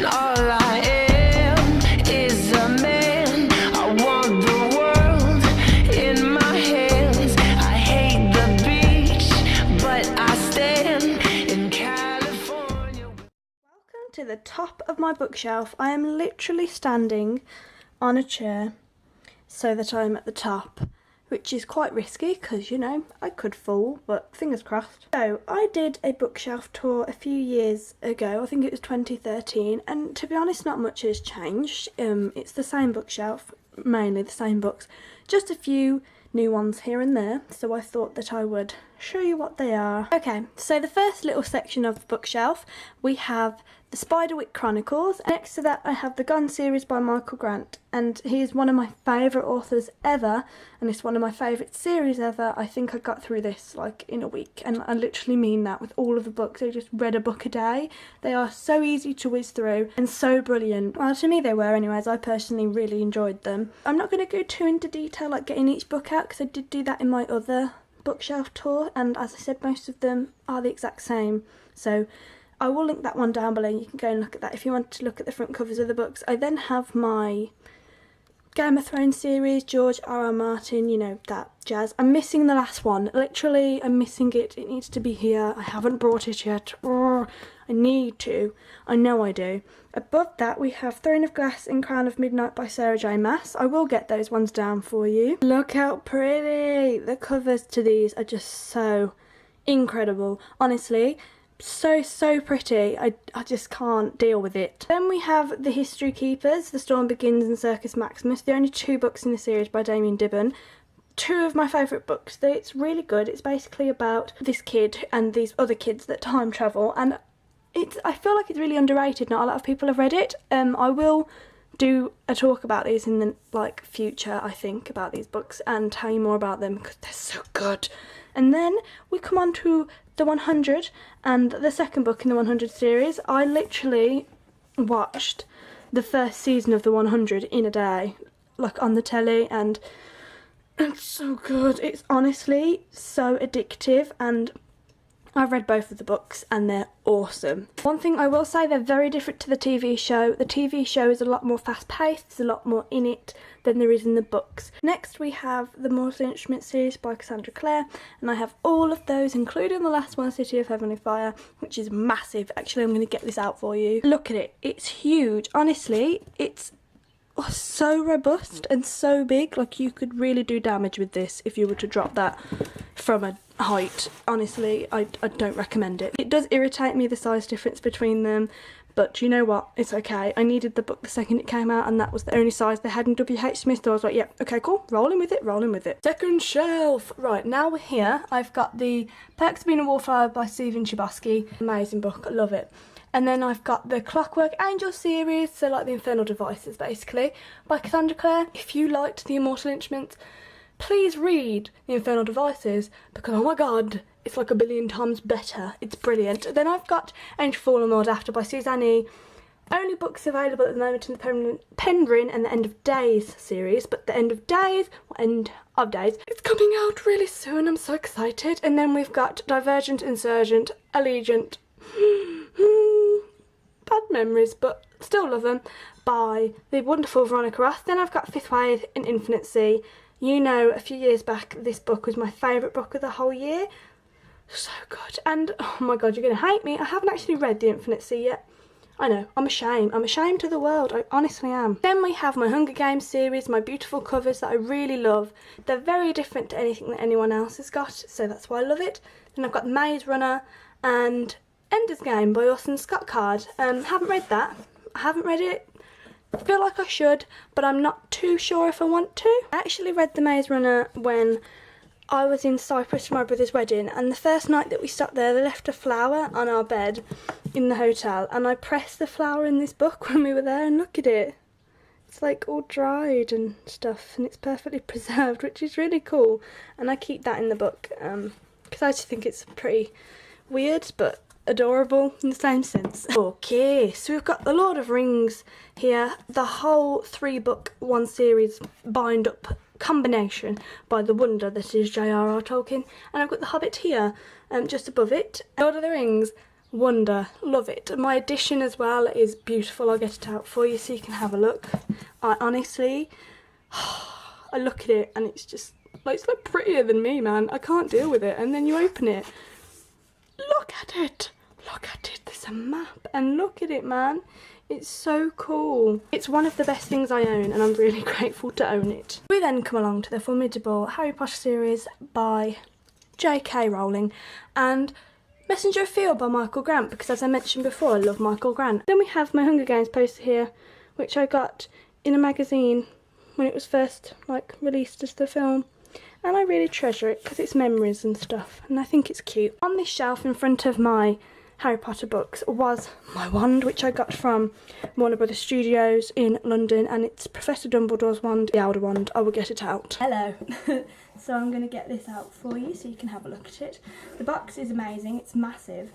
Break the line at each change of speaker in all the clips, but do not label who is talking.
All I am is a man. I want the world in my hands. I hate the beach, but I stand in California.
Welcome to the top of my bookshelf. I am literally standing on a chair so that I'm at the top, which is quite risky because, you know, I could fall, but fingers crossed. So I did a bookshelf tour a few years ago, I think it was 2013, and to be honest not much has changed. It's the same bookshelf, mainly the same books, just a few new ones here and there, so I thought that I would show you what they are. Okay, so the first little section of the bookshelf, we have the Spiderwick Chronicles. Next to that I have the Gone series by Michael Grant, and he is one of my favourite authors ever, and it's one of my favourite series ever. I think I got through this like in a week, and I literally mean that with all of the books. I just read a book a day. They are so easy to whiz through and so brilliant. Well, to me they were anyways. I personally really enjoyed them. I'm not going to go too into detail like getting each book out because I did do that in my other bookshelf tour, and as I said, most of them are the exact same, so I will link that one down below. You can go and look at that if you want to look at the front covers of the books. I then have my Game of Thrones series, George R.R. Martin, you know, that jazz. I'm missing the last one. Literally, I'm missing it. It needs to be here. I haven't brought it yet. Oh, I need to. I know I do. Above that, we have Throne of Glass and Crown of Midnight by Sarah J Maas. I will get those ones down for you. Look how pretty. The covers to these are just so incredible. Honestly, so pretty. I just can't deal with it. Then we have The History Keepers, The Storm Begins and Circus Maximus, the only two books in the series by Damien Dibben. Two of my favourite books. It's really good. It's basically about this kid and these other kids that time travel, and I feel like it's really underrated. Not a lot of people have read it. I will do a talk about these in the future, I think, about these books and tell you more about them because they're so good. And then we come on to the 100 and the second book in the 100 series. I literally watched the first season of the 100 in a day, like on the telly, and it's so good. It's honestly so addictive, and I've read both of the books and they're awesome. One thing I will say, they're very different to the TV show. The TV show is a lot more fast paced, there's a lot more in it than there is in the books. Next we have the Mortal Instruments series by Cassandra Clare, and I have all of those, including the last one, City of Heavenly Fire, which is massive. Actually, I'm going to get this out for you. Look at it, it's huge. Honestly, it's so robust and so big. Like, you could really do damage with this if you were to drop that from a height. Honestly, I don't recommend it. It does irritate me, the size difference between them, but you know what, it's okay. I needed the book the second it came out, and that was the only size they had in WH Smith, so I was like, yeah, okay, cool, rolling with it. Second shelf. Right, now we're here. I've got the Perks of Being a Wallflower by Stephen Chbosky. Amazing book, I love it. And then I've got the Clockwork Angel series, so like the Infernal Devices basically, by Cassandra Clare. If you liked the Immortal Instruments, please read the Infernal Devices, because oh my god, it's like a billion times better. It's brilliant. Then I've got Angel Fallen Lord After by Suzanne E. Only books available at the moment in the Penguin and the End of Days series, but the End of Days, it's coming out really soon. I'm so excited. And then we've got Divergent, Insurgent, Allegiant, bad memories, but still love them, by the wonderful Veronica Roth. Then I've got Fifth Wave and Infinite Sea. You know, a few years back, this book was my favourite book of the whole year. So good. And oh my god, you're going to hate me, I haven't actually read The Infinite Sea yet. I know, I'm ashamed. I'm ashamed to the world, I honestly am. Then we have my Hunger Games series, my beautiful covers that I really love. They're very different to anything that anyone else has got, so that's why I love it. Then I've got Maze Runner and Ender's Game by Orson Scott Card. Haven't read that. I haven't read it. I feel like I should, but I'm not too sure if I want to. I actually read The Maze Runner when I was in Cyprus for my brother's wedding, and the first night that we stopped there, they left a flower on our bed in the hotel, and I pressed the flower in this book when we were there, and look at it. It's like all dried and stuff, and it's perfectly preserved, which is really cool. And I keep that in the book because I just think it's pretty weird but adorable in the same sense. Okay, so we've got The Lord of Rings here, the whole 3-book, 1 series bind up combination by the wonder that is J.R.R. Tolkien, and I've got The Hobbit here just above it. Lord of the Rings, Wonder, love it. My edition as well is beautiful. I'll get it out for you so you can have a look. I honestly, I look at it and it's just like, it's like prettier than me, man. I can't deal with it. And then you open it, look at it, look at it. There's a map and look at it, man. It's so cool. It's one of the best things I own and I'm really grateful to own it. We then come along to the formidable Harry Potter series by J.K. Rowling and Messenger of Field by Michael Grant, because as I mentioned before, I love Michael Grant. Then we have my Hunger Games poster here, which I got in a magazine when it was first released as the film, and I really treasure it because it's memories and stuff, and I think it's cute. On this shelf in front of my Harry Potter books was my wand, which I got from Warner Brothers Studios in London, and it's Professor Dumbledore's wand, the Elder Wand. I will get it out. Hello. So I'm going to get this out for you so you can have a look at it. The box is amazing, it's massive.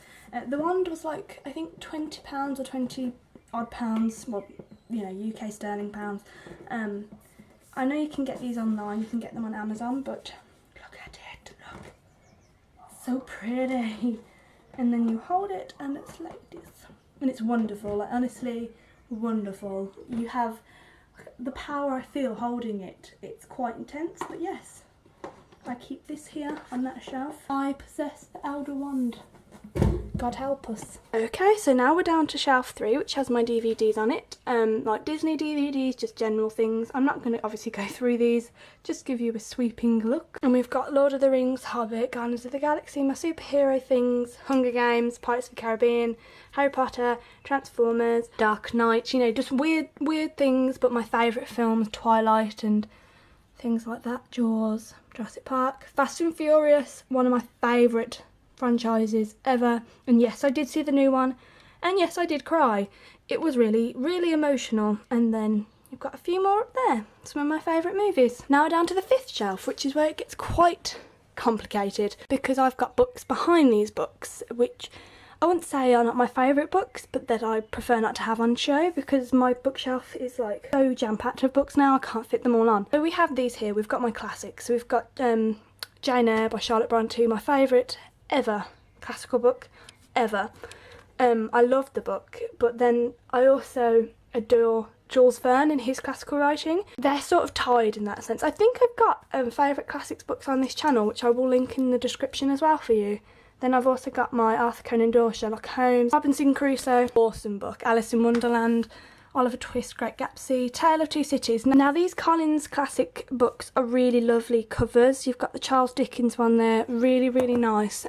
The wand was like, I think £20 or 20 odd pounds, well, you know, UK sterling pounds. I know you can get these online, you can get them on Amazon, but look at it, look. So pretty. And then you hold it and it's like this. And it's wonderful, like honestly wonderful. You have the power I feel holding it. It's quite intense, but yes. I keep this here on that shelf. I possess the Elder Wand. God help us. Okay, so now we're down to shelf 3, which has my DVDs on it. Like Disney DVDs, just general things. I'm not going to obviously go through these, just give you a sweeping look. And we've got Lord of the Rings, Hobbit, Guardians of the Galaxy, my superhero things, Hunger Games, Pirates of the Caribbean, Harry Potter, Transformers, Dark Knight, you know, just weird things, but my favourite films, Twilight and things like that, Jaws, Jurassic Park, Fast and Furious, one of my favourite franchises ever. And yes, I did see the new one, and yes, I did cry. It was really, really emotional. And then you've got a few more up there, some of my favourite movies. Now we're down to the 5th shelf, which is where it gets quite complicated, because I've got books behind these books, which I wouldn't say are not my favourite books, but that I prefer not to have on show, because my bookshelf is like so jam-packed with books now, I can't fit them all on. So we have these here, we've got my classics. So we've got Jane Eyre by Charlotte Bronte, my favourite ever classical book ever. I love the book, but then I also adore Jules Verne and his classical writing. They're sort of tied in that sense. I think I've got favourite classics books on this channel, which I will link in the description as well for you. Then I've also got my Arthur Conan Doyle, Sherlock Holmes, Robinson Crusoe, awesome book, Alice in Wonderland, Oliver Twist, Great Gatsby, Tale of Two Cities. Now these Collins classic books are really lovely covers. You've got the Charles Dickens one there, really, really nice.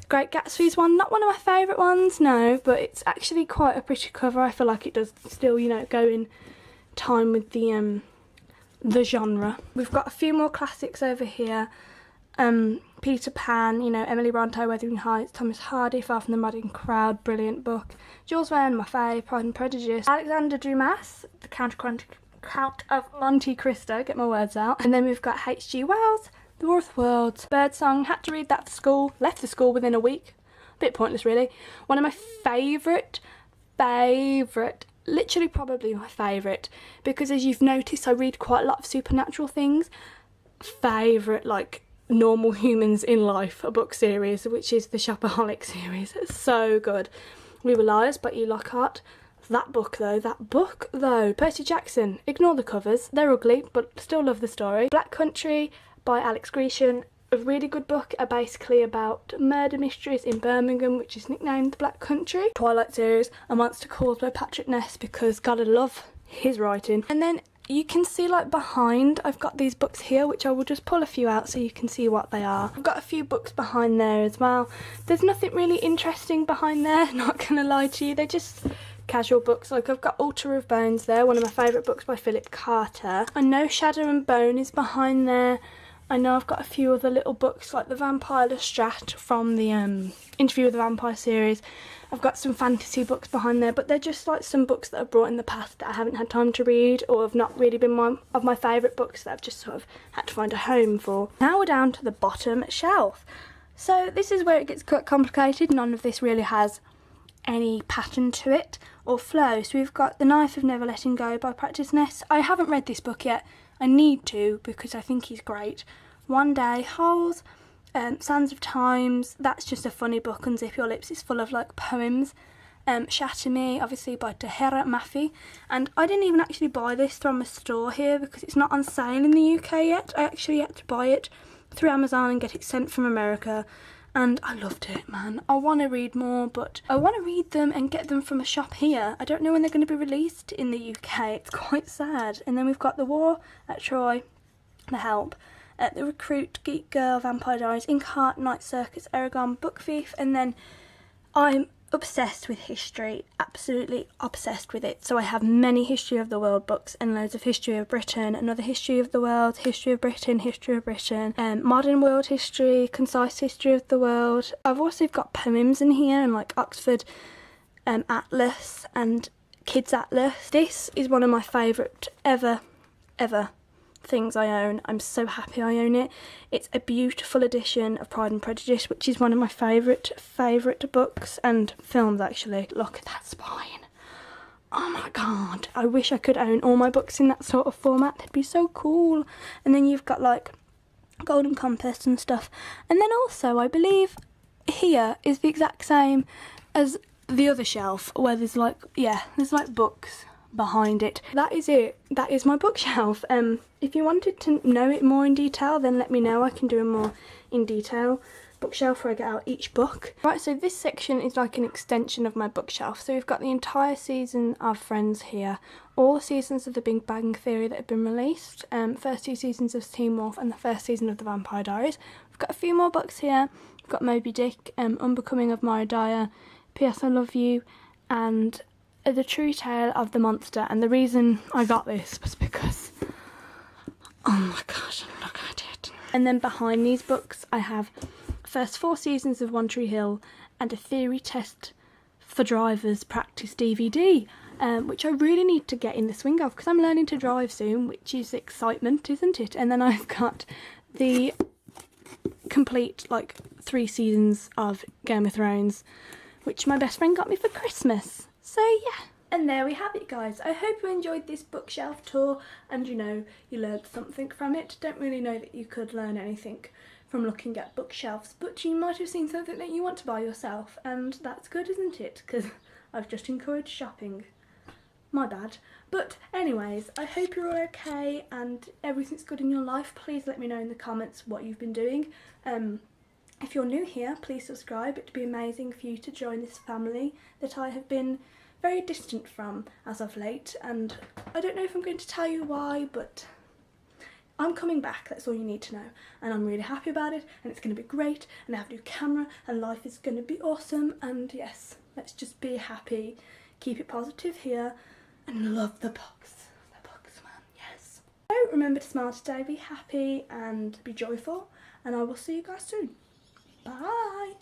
Great Gatsby's one, not one of my favourite ones, no, but it's actually quite a pretty cover. I feel like it does still, you know, go in time with the genre. We've got a few more classics over here. Peter Pan, you know, Emily Bronte, Wuthering Heights, Thomas Hardy, Far from the Madding Crowd, brilliant book. Jules Verne, my fave, Pride and Prejudice. Alexander Dumas, The Count of Monte Cristo, get my words out. And then we've got H.G. Wells, The War of the Worlds, Birdsong, had to read that for school, left the school within a week. A bit pointless really. One of my favourite, literally probably my favourite, because as you've noticed I read quite a lot of supernatural things. Favourite, like, normal humans in life, a book series, which is the Shopaholic series. It's so good. We Were Liars by E. Lockhart. That book though, Percy Jackson, ignore the covers, they're ugly, but still love the story. Black Country by Alex Grecian, a really good book, basically about murder mysteries in Birmingham, which is nicknamed Black Country. Twilight series, A Monster Calls by Patrick Ness, because gotta love his writing. And then you can see, like, behind, I've got these books here, which I will just pull a few out so you can see what they are. I've got a few books behind there as well. There's nothing really interesting behind there, not gonna lie to you, they're just casual books. Like, I've got Altar of Bones there, one of my favourite books by Philip Carter. I know Shadow and Bone is behind there. I know I've got a few other little books, like the Vampire Lestat from the Interview with the Vampire series. I've got some fantasy books behind there, but they're just like some books that I've brought in the past that I haven't had time to read, or have not really been one of my favourite books that I've just sort of had to find a home for. Now we're down to the bottom shelf. So this is where it gets quite complicated. None of this really has any pattern to it or flow. So we've got The Knife of Never Letting Go by Patrick Ness. I haven't read this book yet. I need to, because I think he's great. One Day, Holes, Sands of Times, that's just a funny book. Unzip Your Lips is full of like poems. Shatter Me, obviously by Tahira Mafi, and I didn't even actually buy this from a store here because it's not on sale in the UK yet. I actually had to buy it through Amazon and get it sent from America, and I loved it, man. I want to read more, but I want to read them and get them from a shop here. I don't know when they're going to be released in the UK. It's quite sad. And then we've got The War at Troy, The Help, The Recruit, Geek Girl, Vampire Diaries, Inkheart, Night Circus, Eragon, Book Thief, and then I'm obsessed with history, absolutely obsessed with it. So I have many History of the World books and loads of History of Britain, another History of the World, History of Britain, Modern World History, Concise History of the World. I've also got poems in here and like Oxford Atlas and Kids Atlas. This is one of my favourite ever things I own. I'm so happy I own it. It's a beautiful edition of Pride and Prejudice, which is one of my favourite books and films actually. Look at that spine. Oh my god. I wish I could own all my books in that sort of format. They'd be so cool. And then you've got like Golden Compass and stuff. And then also I believe here is the exact same as the other shelf where there's like, yeah, there's like books behind it. That is it. That is my bookshelf. If you wanted to know it more in detail, then let me know. I can do a more in detail bookshelf where I get out each book. Right, so this section is like an extension of my bookshelf. So we've got the entire season of Friends here, all the seasons of The Big Bang Theory that have been released, first 2 seasons of Teen Wolf and the first season of The Vampire Diaries. We've got a few more books here. We've got Moby Dick, Unbecoming of Mara Dyer, P.S. I Love You, and The True Tale of the Monster. And the reason I got this was because, oh my gosh, look at it. And then behind these books I have first 4 seasons of One Tree Hill and a theory test for drivers practice DVD, which I really need to get in the swing of because I'm learning to drive soon, which is excitement, isn't it? And then I've got the complete like 3 seasons of Game of Thrones, which my best friend got me for Christmas. So yeah, and there we have it, guys. I hope you enjoyed this bookshelf tour and you know, you learned something from it. Don't really know that you could learn anything from looking at bookshelves, but you might have seen something that you want to buy yourself, and that's good, isn't it? Because I've just encouraged shopping. My bad. But anyways, I hope you're all okay and everything's good in your life. Please let me know in the comments what you've been doing. If you're new here, please subscribe. It'd be amazing for you to join this family that I have been very distant from as of late, and I don't know if I'm going to tell you why, but I'm coming back, that's all you need to know, and I'm really happy about it, and it's going to be great, and I have a new camera, and life is going to be awesome, and yes, let's just be happy, keep it positive here, and love the books, man, yes. So remember to smile today, be happy, and be joyful, and I will see you guys soon. Bye!